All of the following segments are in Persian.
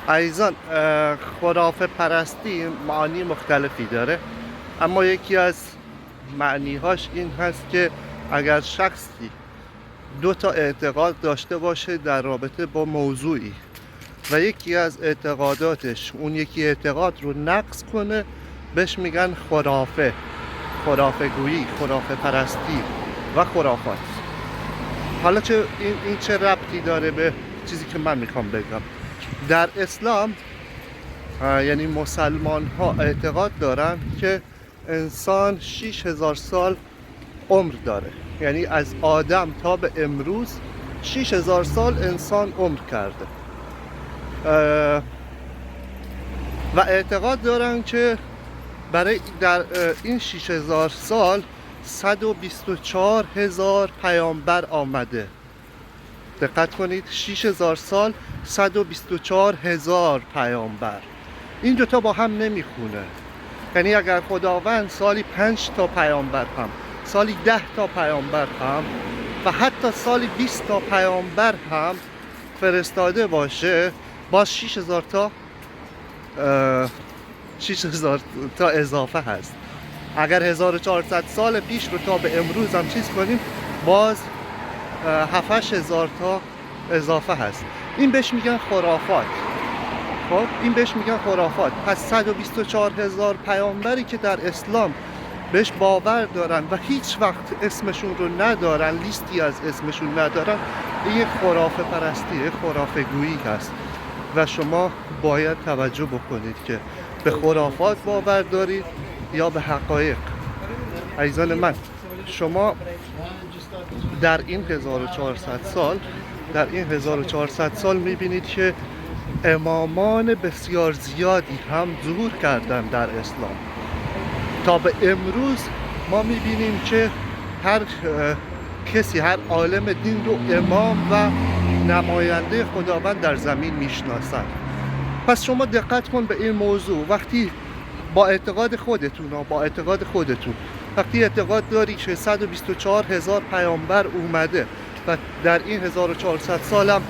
عزیزان، خرافه پرستی معانی مختلفی داره، اما یکی از معنیهاش این هست که اگر شخصی دو تا اعتقاد داشته باشه در رابطه با موضوعی و یکی از اعتقاداتش اون یکی اعتقاد رو نقض کنه، بهش میگن خرافه گویی، خرافه پرستی و خرافات. حالا این چه ربطی داره به چیزی که من میخوام بگم؟ در اسلام یعنی مسلمان ها اعتقاد دارن که انسان 6000 سال عمر داره، یعنی از آدم تا به امروز 6000 سال انسان عمر کرده و اعتقاد دارن که برای در این 6000 سال 124,000 پیامبر آمده. دقت کنید، 6000 سال 124,000 پیامبر. این دوتا با هم نمیخونه. یعنی اگر خداوند سالی 5 تا پیامبر هم، سالی 10 تا پیامبر هم و حتی سالی 20 تا پیامبر هم فرستاده باشه، باز 6000 تا اضافه هست. اگر 1400 سال پیش رو تا به امروز هم چیز کنیم، باز 7-8000 تا اضافه هست. این بهش میگن خرافات. خب این بهش میگن خرافات. پس 124,000 پیامبری که در اسلام بهش باور دارن و هیچ وقت اسمشون رو ندارن، لیستی از اسمشون ندارن، این خرافه پرستی، خرافه گویی هست و شما باید توجه بکنید که به خرافات باور دارید یا به حقایق. عزیزان من، شما در این 1400 سال میبینید که امامان بسیار زیادی هم ظهور کردن در اسلام. تا به امروز ما میبینیم که هر کسی، هر عالم دین رو امام و نماینده خداوند در زمین میشناسن. پس شما دقت کن به این موضوع. وقتی با اعتقاد خودتون وقتی اعتقاد داری که 124,000 پیامبر اومده و در این 1400 سال هم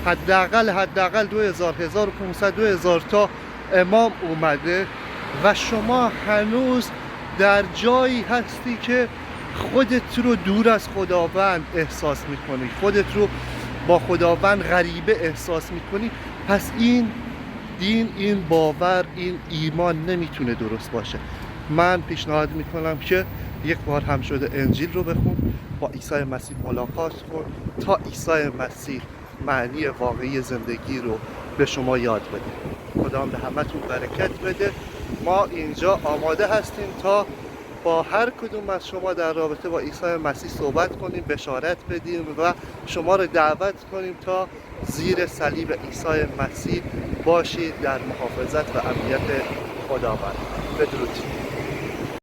حداقل 2000 1500 2000 تا امام اومده و شما هنوز در جایی هستی که خودت رو دور از خداوند احساس میکنی، خودت رو با خداوند غریبه احساس میکنی، پس این دین، این باور، این ایمان نمیتونه درست باشه. من پیشنهاد میکنم که یک بار هم شده انجیل رو بخون، با عیسی مسیح ملاقات کن تا عیسی مسیح معنی واقعی زندگی رو به شما یاد بده. خدا به همتون برکت بده. ما اینجا آماده هستیم تا با هر کدوم از شما در رابطه با عیسی مسیح صحبت کنیم، بشارت بدیم و شما رو دعوت کنیم تا زیر صلیب عیسی مسیح باشید در محافظت و امنیت خداوند. بدرود.